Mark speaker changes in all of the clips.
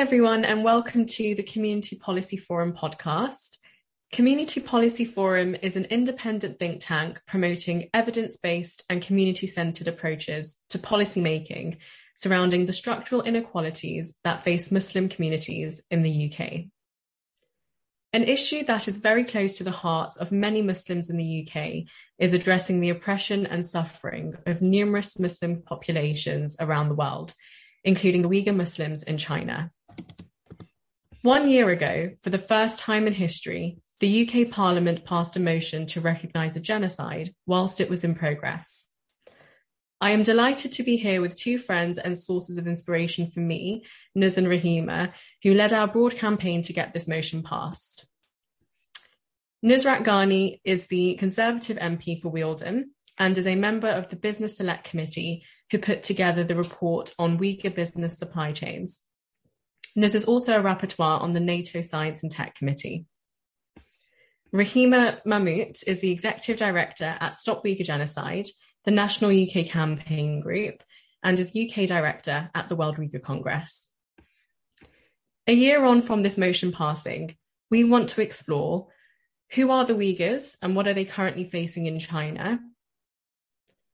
Speaker 1: everyone, and welcome to the Community Policy Forum podcast. Community Policy Forum is an independent think tank promoting evidence-based and community-centred approaches to policymaking surrounding the structural inequalities that face Muslim communities in the UK. An issue that is very close to the hearts of many Muslims in the UK is addressing the oppression and suffering of numerous Muslim populations around the world, including the Uyghur Muslims in China. 1 year ago, for the first time in history, the UK Parliament passed a motion to recognise a genocide whilst it was in progress. I am delighted to be here with two friends and sources of inspiration for me, Nuz and Rahima, who led our broad campaign to get this motion passed. Nusrat Ghani is the Conservative MP for Wealden and is a member of the Business Select Committee who put together the report on Uyghur business supply chains. Nuz is also a rapporteur on the NATO Science and Tech Committee. Rahima Mahmood is the Executive Director at Stop Uyghur Genocide, the National UK Campaign Group, and is UK Director at the World Uyghur Congress. A year on from this motion passing, we want to explore who are the Uyghurs and what are they currently facing in China?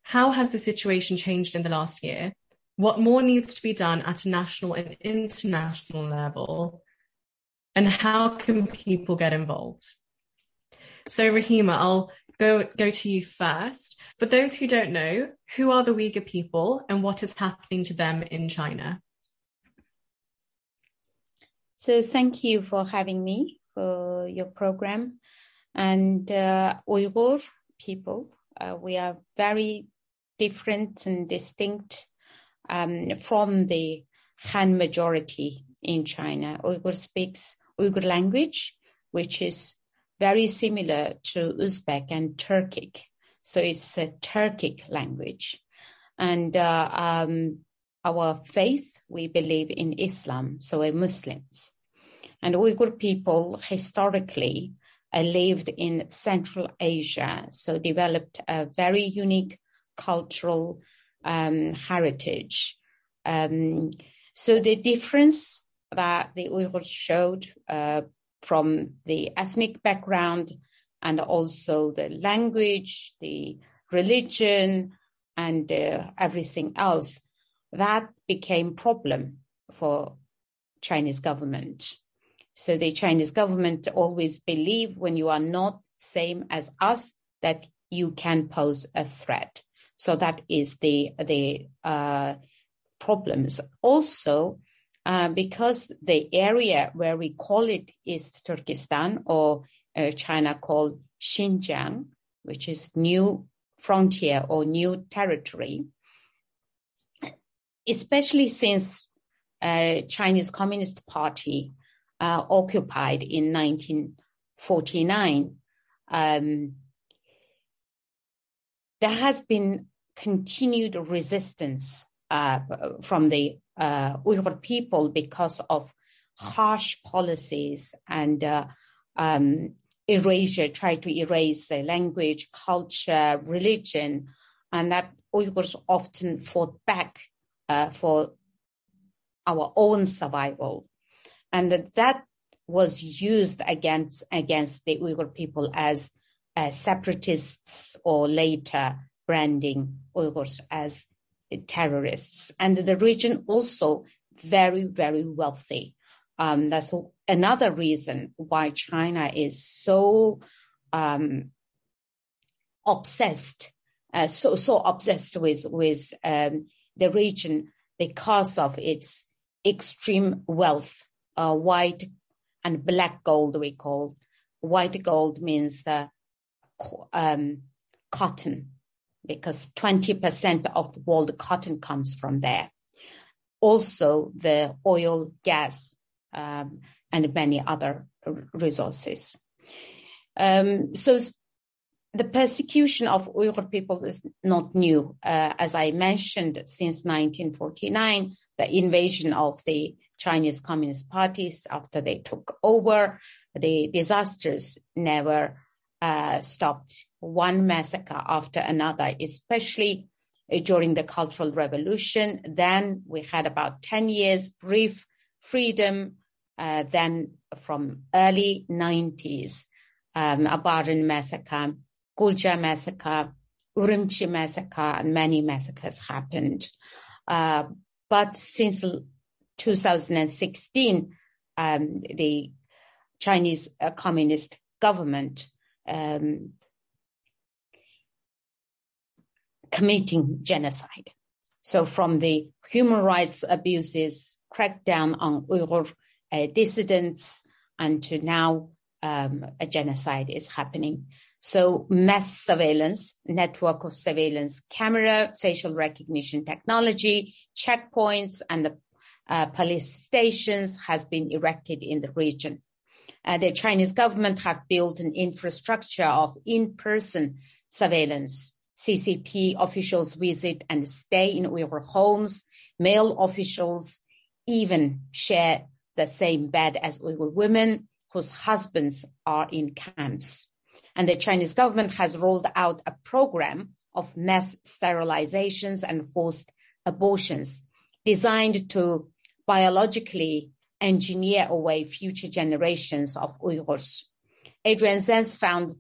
Speaker 1: How has the situation changed in the last year? What more needs to be done at a national and international level? And how can people get involved? So Rahima, I'll go to you first. For those who don't know, who are the Uyghur people and what is happening to them in China?
Speaker 2: So thank you for having me for your program. And Uyghur people, we are very different and distinct from the Han majority in China. Uyghur speaks Uyghur language, which is very similar to Uzbek and Turkic. So it's a Turkic language. And our faith, we believe in Islam, so we're Muslims. And Uyghur people historically lived in Central Asia, so developed a very unique cultural heritage. So the difference that the Uyghurs showed from the ethnic background and also the language, the religion, and everything else, that became problem for Chinese government. So the Chinese government always believe when you are not same as us, that you can pose a threat. So that is the problems. Also, because the area where we call it East Turkestan, or China called Xinjiang, which is new frontier or new territory, especially since Chinese Communist Party occupied in 1949, there has been continued resistance from the Uyghur people because of harsh policies and erasure, try to erase the language, culture, religion, and that Uyghurs often fought back for our own survival. And that was used against the Uyghur people as separatists, or later branding Uyghurs as terrorists. And the region also very, very wealthy. That's another reason why China is so obsessed, so obsessed with the region because of its extreme wealth. White and black gold, we call. White gold means the cotton, because 20% of world cotton comes from there. Also, the oil, gas, and many other resources. So the persecution of Uyghur people is not new. As I mentioned, since 1949, the invasion of the Chinese Communist parties after they took over, the disasters never stopped. One massacre after another, especially during the Cultural Revolution. Then we had about 10 years brief freedom. Then from early 90s, Abadan massacre, Gulja massacre, Urumqi massacre, and many massacres happened. But since 2016, the Chinese Communist government committing genocide. So from the human rights abuses, crackdown on Uyghur dissidents, and to now a genocide is happening. So mass surveillance, network of surveillance camera, facial recognition technology, checkpoints, and police stations has been erected in the region. The Chinese government have built an infrastructure of in-person surveillance. CCP officials visit and stay in Uyghur homes. Male officials even share the same bed as Uyghur women whose husbands are in camps. And the Chinese government has rolled out a program of mass sterilizations and forced abortions designed to biologically engineer away future generations of Uyghurs. Adrian Zenz found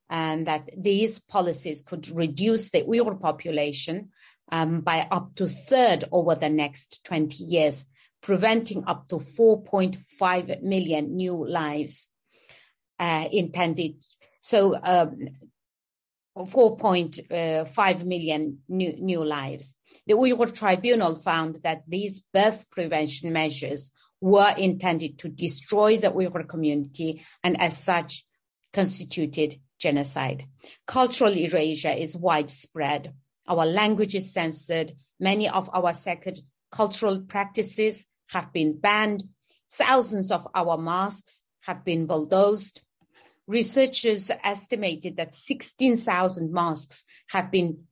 Speaker 2: that these policies could reduce the Uyghur population by up to a third over the next 20 years, preventing up to 4.5 million new lives intended. So 4.5 million new lives. The Uyghur Tribunal found that these birth prevention measures were intended to destroy the Uyghur community and as such constituted genocide. Cultural erasure is widespread. Our language is censored. Many of our sacred cultural practices have been banned. Thousands of our mosques have been bulldozed. Researchers estimated that 16,000 mosques have been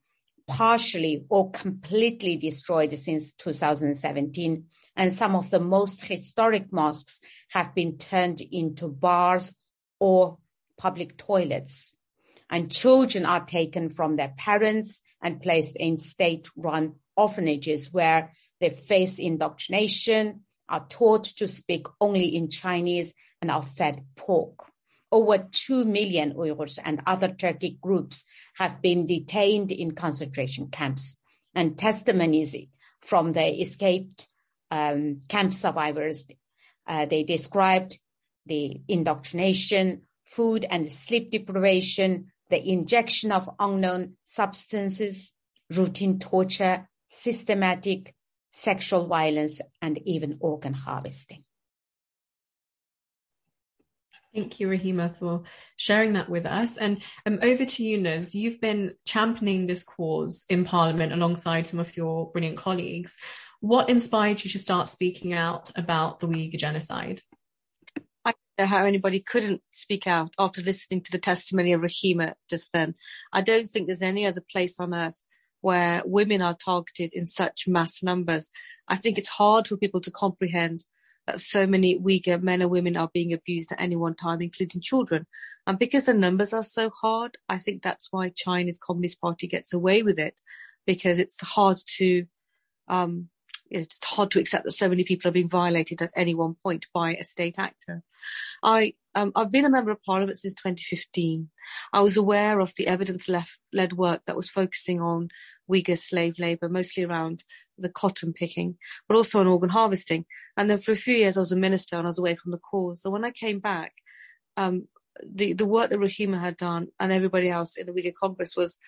Speaker 2: partially or completely destroyed since 2017, and some of the most historic mosques have been turned into bars or public toilets. And children are taken from their parents and placed in state-run orphanages where they face indoctrination, are taught to speak only in Chinese, and are fed pork. Over 2 million Uyghurs and other Turkic groups have been detained in concentration camps. And testimonies from the escaped camp survivors, they described the indoctrination, food and sleep deprivation, the injection of unknown substances, routine torture, systematic sexual violence, and even organ harvesting.
Speaker 1: Thank you, Rahima, for sharing that with us. And over to you, Nuz. You've been championing this cause in Parliament alongside some of your brilliant colleagues. What inspired you to start speaking out about the Uyghur genocide?
Speaker 3: I don't know how anybody couldn't speak out after listening to the testimony of Rahima just then. I don't think there's any other place on earth where women are targeted in such mass numbers. I think it's hard for people to comprehend that so many Uyghur men and women are being abused at any one time, including children. And because the numbers are so hard, I think that's why China's Communist Party gets away with it, because it's hard to accept that so many people are being violated at any one point by a state actor. I've been a member of Parliament since 2015. I was aware of the evidence-led work that was focusing on Uyghur slave labour, mostly around the cotton picking, but also on organ harvesting. And then for a few years I was a minister and I was away from the cause. So when I came back, the work that Rahima had done and everybody else in the Uyghur Congress was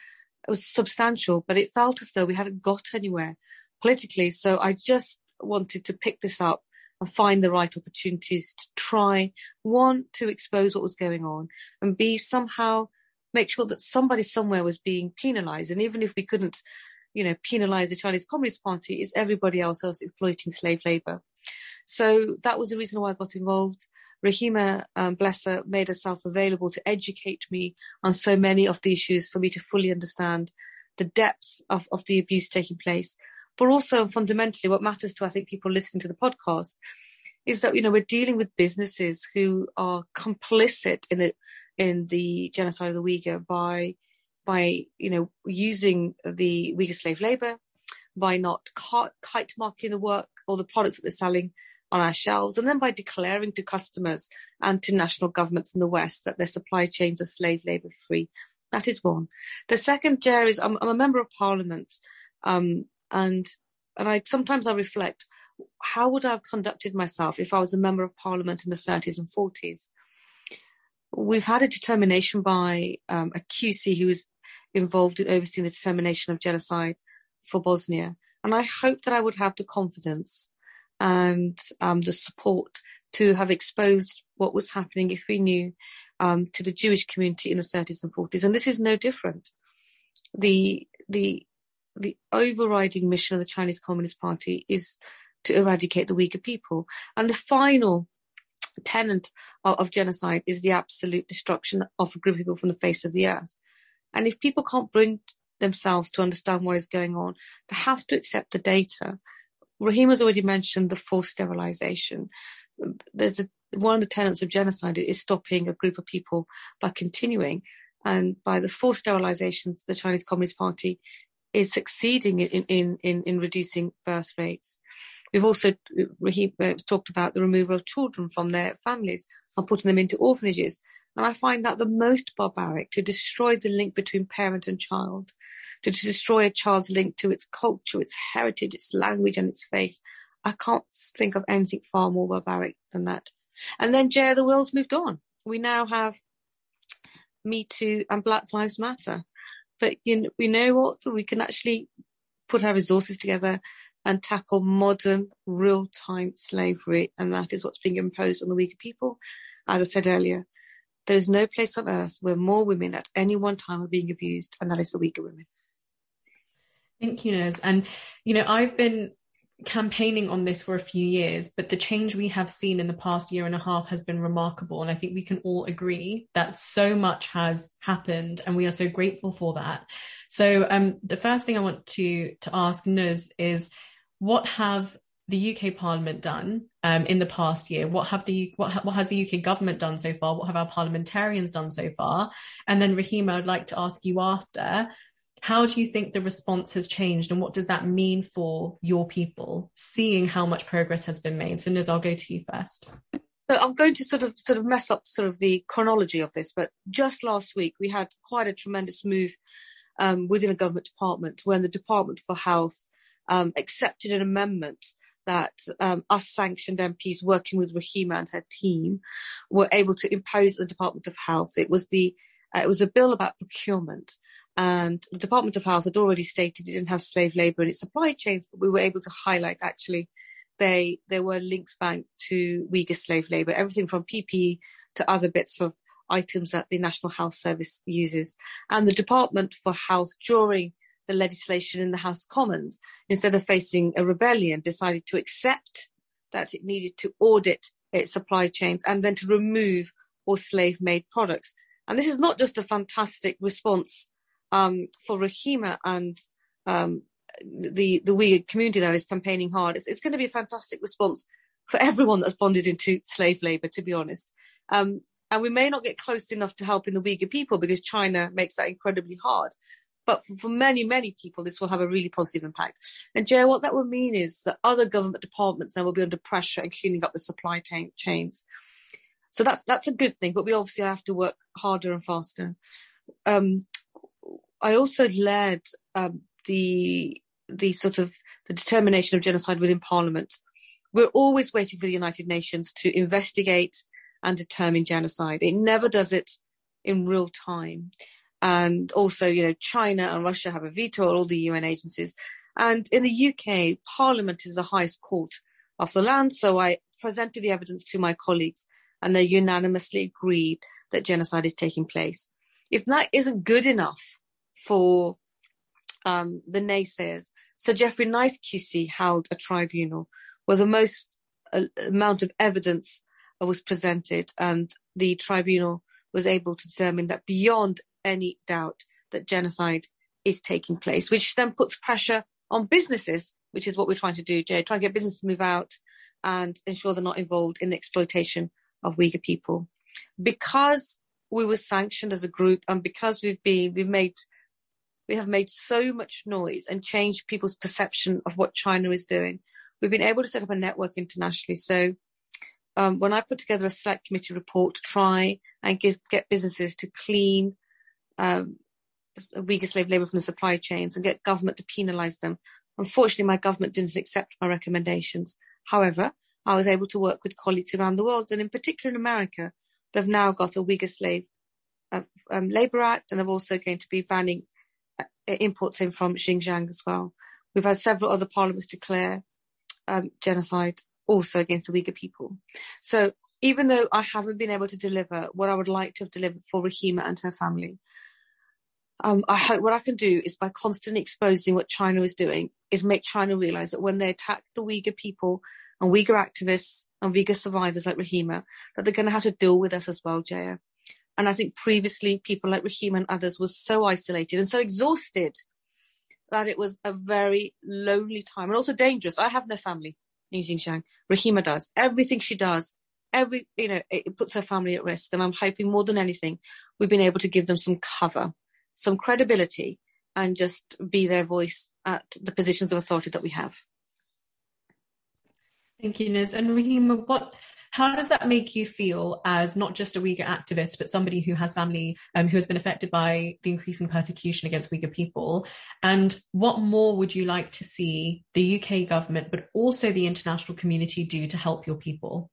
Speaker 3: substantial, but it felt as though we hadn't got anywhere politically. So I just wanted to pick this up and find the right opportunities to try, one, to expose what was going on, and B, somehow make sure that somebody somewhere was being penalised. And even if we couldn't, penalise the Chinese Communist Party, it's everybody else exploiting slave labour. So that was the reason why I got involved. Rahima, bless her, made herself available to educate me on so many of the issues for me to fully understand the depths of the abuse taking place. But also, fundamentally, what matters to, I think, people listening to the podcast is that, we're dealing with businesses who are complicit in the genocide of the Uyghur by using the Uyghur slave labour, by not kite marking the work or the products that they're selling, on our shelves, and then by declaring to customers and to national governments in the West that their supply chains are slave labour free. That is one. The second, Jer, is I'm a member of Parliament, and I sometimes reflect, how would I have conducted myself if I was a member of Parliament in the 30s and 40s? We've had a determination by a QC who was involved in overseeing the determination of genocide for Bosnia. And I hope that I would have the confidence and the support to have exposed what was happening if we knew to the Jewish community in the 30s and 40s. And this is no different. The overriding mission of the Chinese Communist Party is to eradicate the Uyghur people. And the final tenet of genocide is the absolute destruction of a group of people from the face of the earth. And if people can't bring themselves to understand what is going on, they have to accept the data. Rahim has already mentioned the forced sterilization. One of the tenets of genocide is stopping a group of people by continuing. And by the forced sterilizations, the Chinese Communist Party is succeeding in reducing birth rates. We've also talked about the removal of children from their families and putting them into orphanages. And I find that the most barbaric, to destroy the link between parent and child, to destroy a child's link to its culture, its heritage, its language and its faith. I can't think of anything far more barbaric than that. And then, Jay, the world's moved on. We now have Me Too and Black Lives Matter. But we know what, we can actually put our resources together and tackle modern, real-time slavery, and that is what's being imposed on the Uyghur people. As I said earlier, there is no place on earth where more women at any one time are being abused, and that is the Uyghur women.
Speaker 1: Thank you, Naz. And, I've been campaigning on this for a few years, but the change we have seen in the past year and a half has been remarkable. And I think we can all agree that so much has happened, and we are so grateful for that. So the first thing I want to ask Nuz is, what have the UK Parliament done in the past year? What has the UK government done so far? What have our parliamentarians done so far? And then Rahima, I'd like to ask you after, how do you think the response has changed, and what does that mean for your people, seeing how much progress has been made? So Nuz, I'll go to you first.
Speaker 3: So I'm going to sort of mess up sort of the chronology of this, but just last week we had quite a tremendous move within a government department when the Department for Health accepted an amendment that us sanctioned MPs working with Rahima and her team were able to impose on the Department of Health. It was a bill about procurement, and the Department of Health had already stated it didn't have slave labour in its supply chains, but we were able to highlight actually there were links back to Uyghur slave labour, everything from PPE to other bits of items that the National Health Service uses. And the Department for Health, during the legislation in the House of Commons, instead of facing a rebellion, decided to accept that it needed to audit its supply chains and then to remove all slave-made products. And this is not just a fantastic response for Rahima and the Uyghur community that is campaigning hard. It's going to be a fantastic response for everyone that's bonded into slave labour, to be honest. And we may not get close enough to helping the Uyghur people because China makes that incredibly hard. But for many, many people, this will have a really positive impact. And Jay, what that will mean is that other government departments now will be under pressure in cleaning up the supply chains. So that's a good thing, but we obviously have to work harder and faster. I also led the determination of genocide within Parliament. We're always waiting for the United Nations to investigate and determine genocide. It never does it in real time. And also, China and Russia have a veto on all the UN agencies. And in the UK, Parliament is the highest court of the land. So I presented the evidence to my colleagues, and they unanimously agreed that genocide is taking place. If that isn't good enough for the naysayers, Sir Geoffrey Nice QC held a tribunal where the most amount of evidence was presented, and the tribunal was able to determine that beyond any doubt that genocide is taking place, which then puts pressure on businesses, which is what we're trying to do, Jay, try and get business to move out and ensure they're not involved in the exploitation of Uyghur people. Because we were sanctioned as a group, and because we have made so much noise and changed people's perception of what China is doing, we've been able to set up a network internationally. So when I put together a select committee report to try and get businesses to clean Uyghur slave labour from the supply chains and get government to penalise them, unfortunately, my government didn't accept my recommendations. However, I was able to work with colleagues around the world, and in particular in America, they've now got a Uyghur slave labour act, and they're also going to be banning imports in from Xinjiang as well. We've had several other parliaments declare genocide also against the Uyghur people. So even though I haven't been able to deliver what I would like to have delivered for Rahima and her family, I hope what I can do is, by constantly exposing what China is doing, is make China realise that when they attack the Uyghur people and Uyghur activists and Uyghur survivors like Rahima, that they're going to have to deal with us as well, Jaya. And I think previously people like Rahima and others were so isolated and so exhausted that it was a very lonely time and also dangerous. I have no family in Xinjiang. Rahima does. Everything she does, it puts her family at risk. And I'm hoping more than anything, we've been able to give them some cover, some credibility, and just be their voice at the positions of authority that we have.
Speaker 1: Thank you, Niz. And Rahima, how does that make you feel as not just a Uyghur activist, but somebody who has family who has been affected by the increasing persecution against Uyghur people? And what more would you like to see the UK government, but also the international community do to help your people?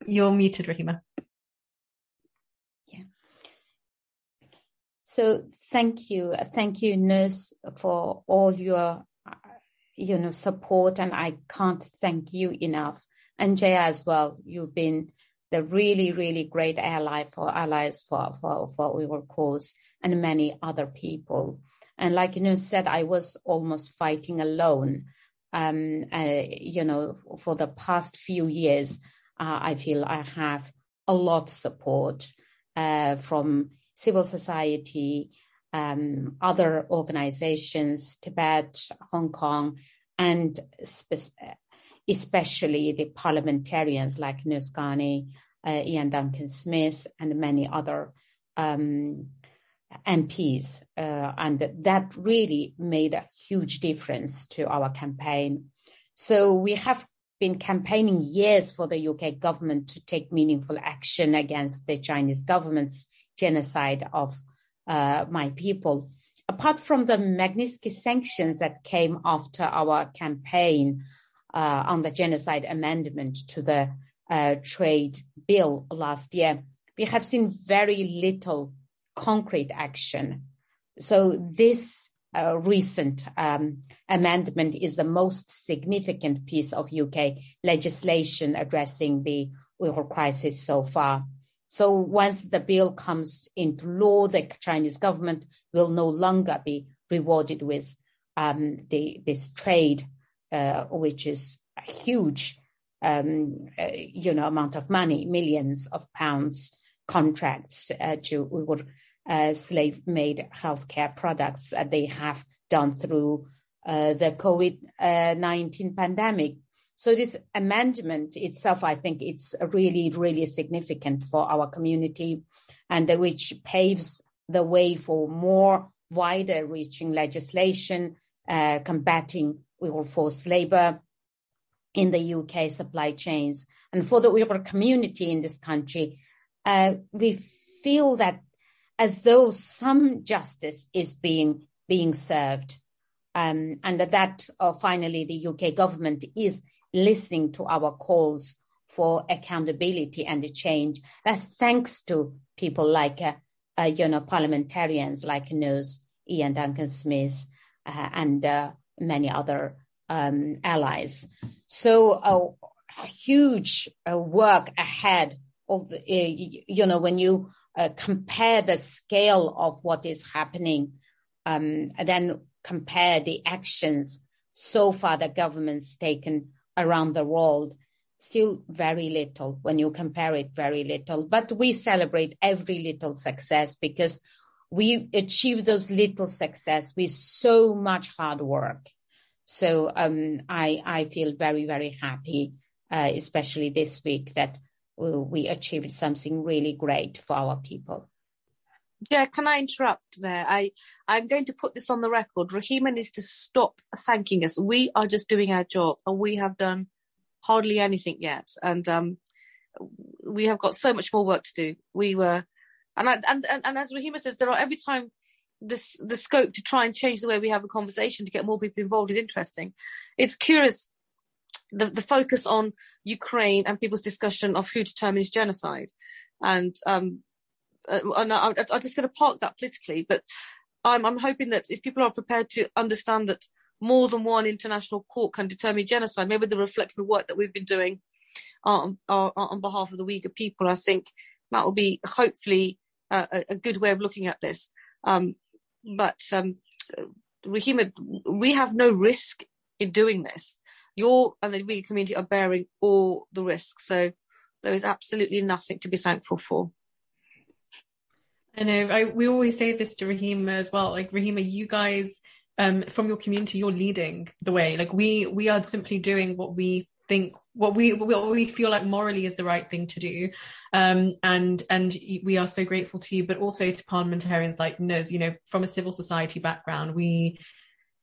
Speaker 1: You're muted, Rahima.
Speaker 2: Yeah. So thank you, Niz, for all your support, and I can't thank you enough. And Jaya as well, you've been the really, really great allies for Uyghur cause and many other people. And like said, I was almost fighting alone. For the past few years, I feel I have a lot of support from civil society, other organizations, Tibet, Hong Kong, and especially the parliamentarians like Nus Ghani, Ian Duncan Smith, and many other MPs. And that really made a huge difference to our campaign. So we have been campaigning years for the UK government to take meaningful action against the Chinese government's genocide of my people. Apart from the Magnitsky sanctions that came after our campaign on the genocide amendment to the trade bill last year, we have seen very little concrete action. So this recent amendment is the most significant piece of UK legislation addressing the Uyghur crisis so far. So once the bill comes into law, the Chinese government will no longer be rewarded with this trade, which is a huge, amount of money, millions of pounds contracts to Uyghur slave-made healthcare products they have done through the COVID-19 pandemic. So this amendment itself, I think it's really, really significant for our community, and which paves the way for more wider-reaching legislation combating Uyghur forced labor in the UK supply chains. And for the Uyghur community in this country, we feel that as though some justice is being served, and that finally the UK government is listening to our calls for accountability and change. That's thanks to people like, parliamentarians like Nus, Ian Duncan Smith, and many other allies. So a huge work ahead of, when you compare the scale of what is happening, and then compare the actions so far the government's taken around the world, still very little when you compare it, very little. But we celebrate every little success because we achieve those little success with so much hard work. So I feel very, very happy, especially this week, that we achieved something really great for our people.
Speaker 3: Yeah, can I interrupt there? I'm going to put this on the record. Rahima needs to stop thanking us. We are just doing our job, and we have done hardly anything yet. And we have got so much more work to do. And as Rahima says, there are every time the scope to try and change the way we have a conversation to get more people involved is interesting. It's curious, the focus on Ukraine and people's discussion of who determines genocide. And I'm just going to park that politically, but I'm hoping that if people are prepared to understand that more than one international court can determine genocide, maybe the reflect the work that we've been doing on behalf of the Uyghur people, I think that will be hopefully a good way of looking at this. But Rahima, we have no risk in doing this. You and the Uyghur community are bearing all the risks, so there is absolutely nothing to be thankful for.
Speaker 1: I know. We always say this to Rahima as well. Like, Rahima, you guys, from your community, you're leading the way. Like, we are simply doing what we think, what we feel like morally is the right thing to do. And we are so grateful to you, but also to parliamentarians like Nuz. You know, from a civil society background, we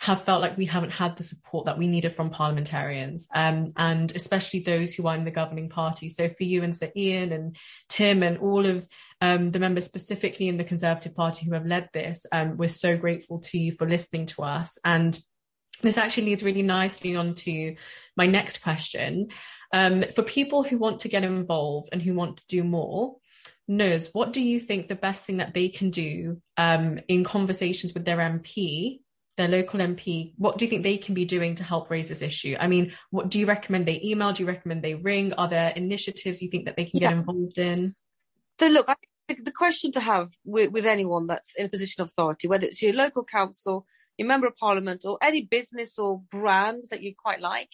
Speaker 1: have felt like we haven't had the support that we needed from parliamentarians, and especially those who are in the governing party. So for you and Sir Ian and Tim and all of the members specifically in the Conservative Party who have led this, we're so grateful to you for listening to us. And this actually leads really nicely on to my next question. For people who want to get involved and who want to do more, Nuz, what do you think the best thing that they can do in conversations with their MP, their local MP, what do you think they can be doing to help raise this issue? I mean, what do you recommend they email? Do you recommend they ring? Are there initiatives you think that they can get involved in?
Speaker 3: So look, I think the question to have with anyone that's in a position of authority, whether it's your local council, your member of parliament, or any business or brand that you quite like,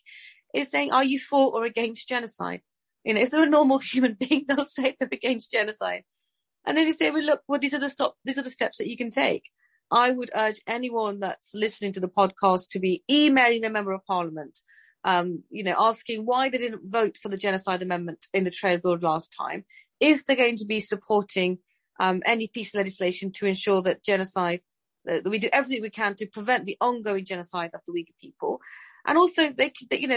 Speaker 3: is saying, are you for or against genocide? You know, if they're a normal human being, they'll say they're against genocide. And then you say, well, look, these are the steps that you can take. I would urge anyone that's listening to the podcast to be emailing their member of parliament, asking why they didn't vote for the genocide amendment in the Trade Bill last time, if they're going to be supporting any piece of legislation to ensure that genocide, that we do everything we can to prevent the ongoing genocide of the Uyghur people. And also, they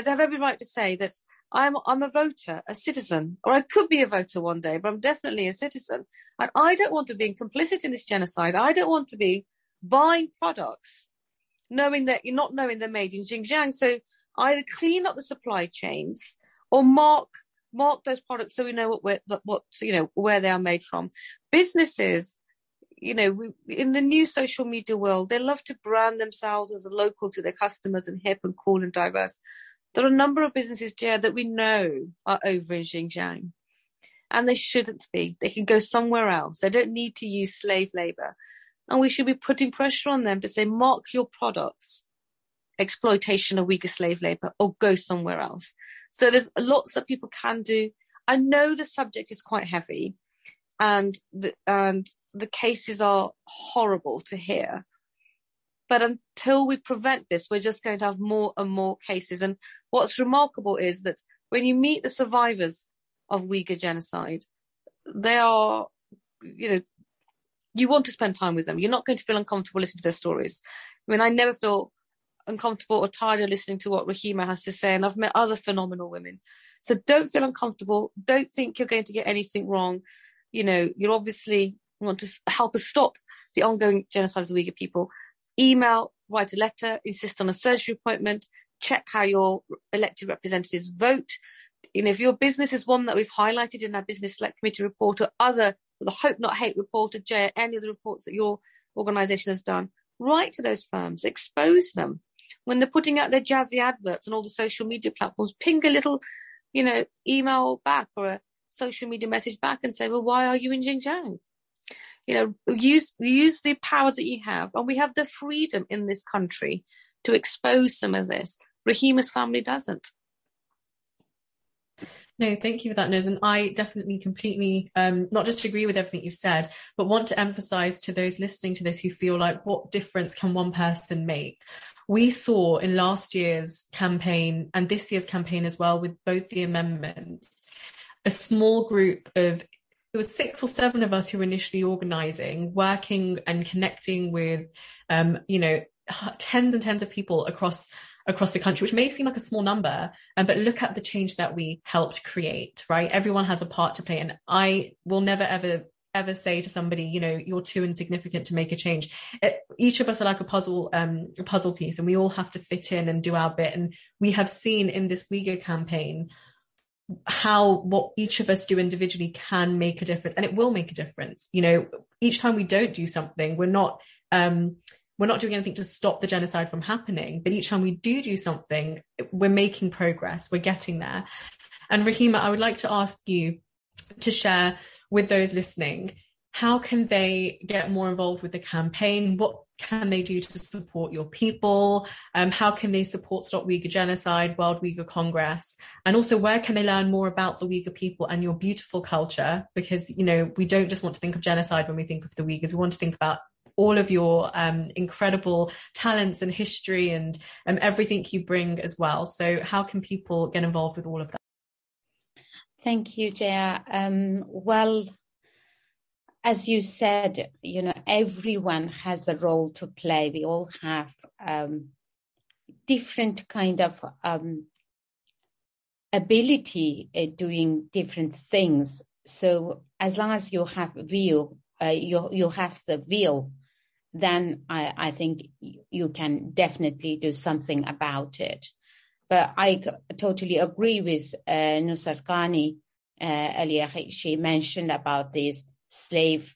Speaker 3: have every right to say that I'm a voter, a citizen, or I could be a voter one day, but I'm definitely a citizen. And I don't want to be complicit in this genocide. I don't want to be buying products knowing that you're not knowing they're made in Xinjiang. So either clean up the supply chains or mark those products so we know where they are made from. Businesses, in the new social media world, they love to brand themselves as local to their customers and hip and cool and diverse. There are a number of businesses, Jer, that we know are over in Xinjiang, and they shouldn't be. They can go somewhere else. They don't need to use slave labor. And we should be putting pressure on them to say, mark your products, exploitation of Uyghur slave labor, or go somewhere else. So there's lots that people can do. I know the subject is quite heavy, and the cases are horrible to hear. But until we prevent this, we're just going to have more and more cases. And what's remarkable is that when you meet the survivors of Uyghur genocide, they are, you want to spend time with them. You're not going to feel uncomfortable listening to their stories. I mean, I never feel uncomfortable or tired of listening to what Rahima has to say, and I've met other phenomenal women. So don't feel uncomfortable. Don't think you're going to get anything wrong. You obviously want to help us stop the ongoing genocide of the Uyghur people. Email, write a letter, insist on a surgery appointment, check how your elected representatives vote. If your business is one that we've highlighted in our Business Select Committee report, or the Hope Not Hate report, or any of the reports that your organisation has done, write to those firms, expose them. When they're putting out their jazzy adverts on all the social media platforms, ping a little, email back or a social media message back and say, well, why are you in Xinjiang? Use the power that you have. And we have the freedom in this country to expose some of this. Rahima's family doesn't.
Speaker 1: No, thank you for that, Nuz. And I definitely completely, not just agree with everything you've said, but want to emphasize to those listening to this who feel like, what difference can one person make? We saw in last year's campaign and this year's campaign as well, with both the amendments, a small group of there was 6 or 7 of us who were initially organizing, working and connecting with, tens and tens of people across the country, which may seem like a small number, but look at the change that we helped create, right? Everyone has a part to play. And I will never, ever say to somebody, you're too insignificant to make a change. Each of us are like a puzzle piece, and we all have to fit in and do our bit. And we have seen in this Uyghur campaign how what each of us do individually can make a difference, and it will make a difference. Each time we don't do something, we're not doing anything to stop the genocide from happening, but each time we do something, we're making progress, we're getting there. And Rahima, I would like to ask you to share with those listening, how can they get more involved with the campaign? What can they do to support your people? How can they support Stop Uyghur Genocide, World Uyghur Congress? And also, where can they learn more about the Uyghur people and your beautiful culture? Because, we don't just want to think of genocide when we think of the Uyghurs. We want to think about all of your incredible talents and history and everything you bring as well. So how can people get involved with all of that?
Speaker 2: Thank you, Jaya. Well, as you said, everyone has a role to play. We all have different kind of ability at doing different things. So as long as you have will, you have the will, then I think you can definitely do something about it. But I totally agree with Nusrat Ghani earlier. She mentioned about these slave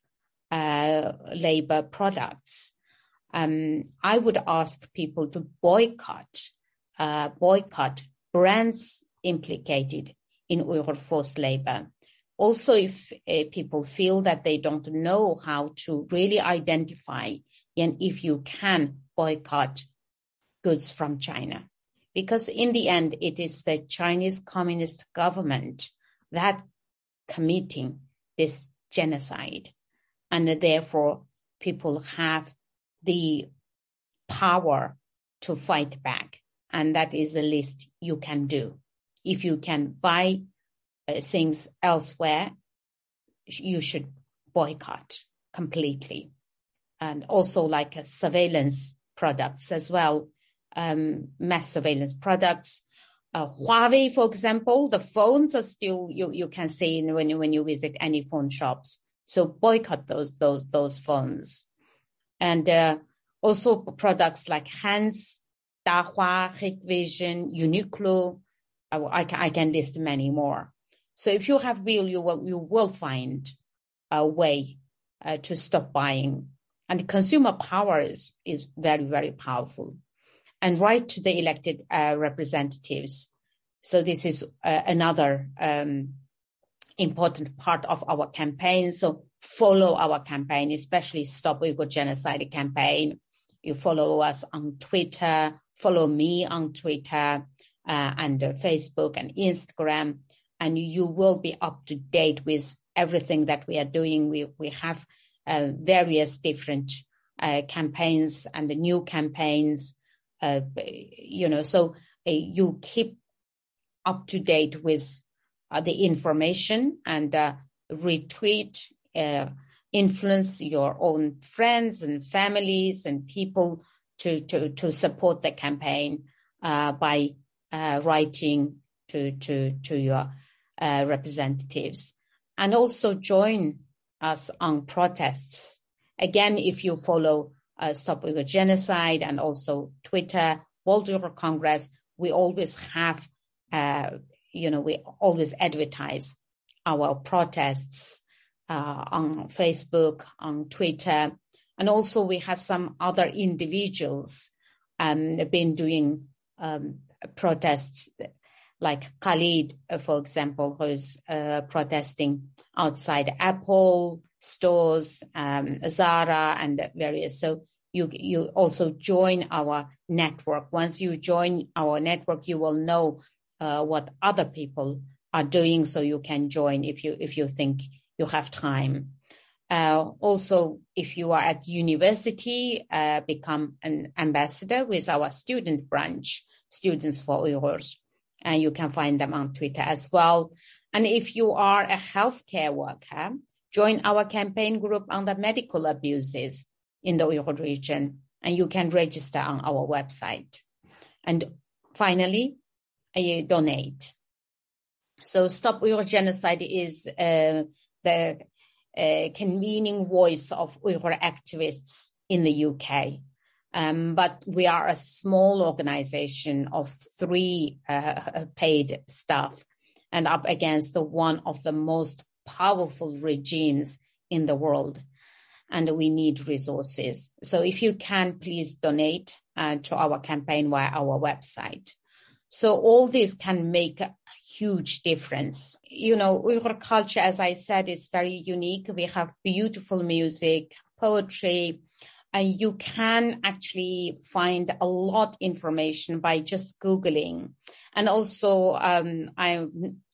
Speaker 2: labor products. I would ask people to boycott brands implicated in Uyghur forced labor. Also, if people feel that they don't know how to really identify, and if you can boycott goods from China. Because in the end, it is the Chinese Communist government that committing this genocide. And therefore, people have the power to fight back. And that is the least you can do. If you can buy things elsewhere, you should boycott completely. And also like surveillance products as well. Mass surveillance products. Huawei, for example, the phones are still, you can see when you visit any phone shops. So boycott those phones. And also products like Hans, Dahua, Hikvision, Uniqlo. I can list many more. So if you have will, you will find a way to stop buying. And consumer power is very, very powerful. And right to the elected representatives. So this is another important part of our campaign. So follow our campaign, especially Stop Uyghur Genocide campaign. You follow us on Twitter, follow me on Twitter and Facebook and Instagram, and you will be up to date with everything that we are doing. We have various different campaigns and the new campaigns. So you keep up to date with the information and retweet, influence your own friends and families and people to support the campaign by writing to your representatives, and also join us on protests. Again, if you follow Stop Uyghur Genocide and also Twitter, World Uyghur Congress, we always have, we always advertise our protests on Facebook, on Twitter, and also we have some other individuals been doing protests, like Khalid, for example, who's protesting outside Apple stores, Zara, and various. So you also join our network. Once you join our network, you will know what other people are doing, so you can join if you think you have time. Also, if you are at university, become an ambassador with our student branch, Students for Uyghurs, and you can find them on Twitter as well. And if you are a healthcare worker, join our campaign group on the medical abuses in the Uyghur region, and you can register on our website. And finally, donate. So Stop Uyghur Genocide is the convening voice of Uyghur activists in the UK. But we are a small organization of 3 paid staff and up against one of the most powerful regimes in the world. And we need resources. So if you can, please donate to our campaign via our website. So all this can make a huge difference. You know, Uyghur culture, as I said, is very unique. We have beautiful music, poetry, and you can actually find a lot of information by just Googling. And also, I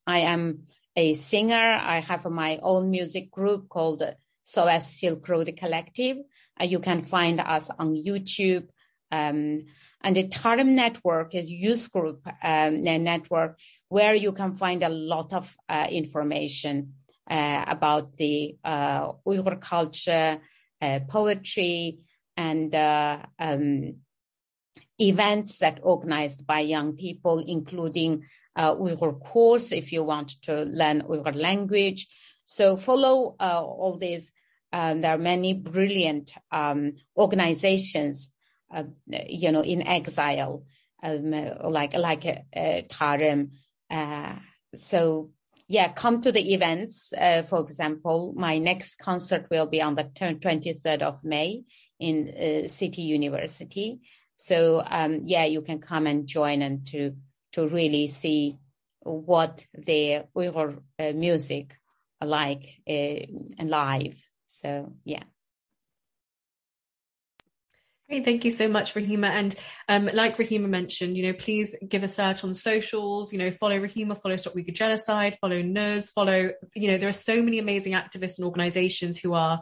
Speaker 2: am a singer. I have my own music group called SOS Silk Road Collective. You can find us on YouTube. And the Tarim Network is youth group network where you can find a lot of information about the Uyghur culture, poetry, and events that organized by young people, including Uyghur course if you want to learn Uyghur language. So follow all these. There are many brilliant organizations, in exile, like Tarim. So yeah, come to the events. For example, my next concert will be on the 23rd of May in City University. So you can come and join and to really see what the Uyghur music are like live. So yeah.
Speaker 1: Great, thank you so much, Rahima. And like Rahima mentioned, please give a search on socials, follow Rahima, follow Stop Uyghur Genocide, follow NUS, follow, there are so many amazing activists and organizations who are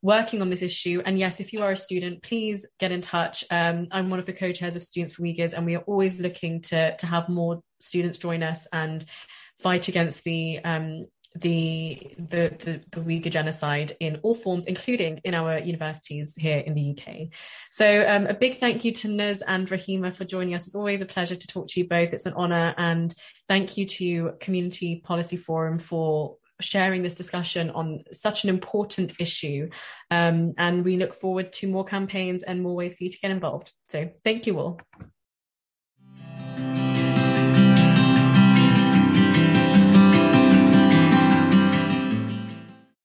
Speaker 1: working on this issue. And yes, if you are a student, please get in touch. I'm one of the co-chairs of Students for Uyghurs, and we are always looking to have more students join us and fight against the Uyghur genocide in all forms, including in our universities here in the UK. So a big thank you to Nuz and Rahima for joining us. It's always a pleasure to talk to you both. It's an honour. And thank you to Community Policy Forum for sharing this discussion on such an important issue. And we look forward to more campaigns and more ways for you to get involved. So thank you all.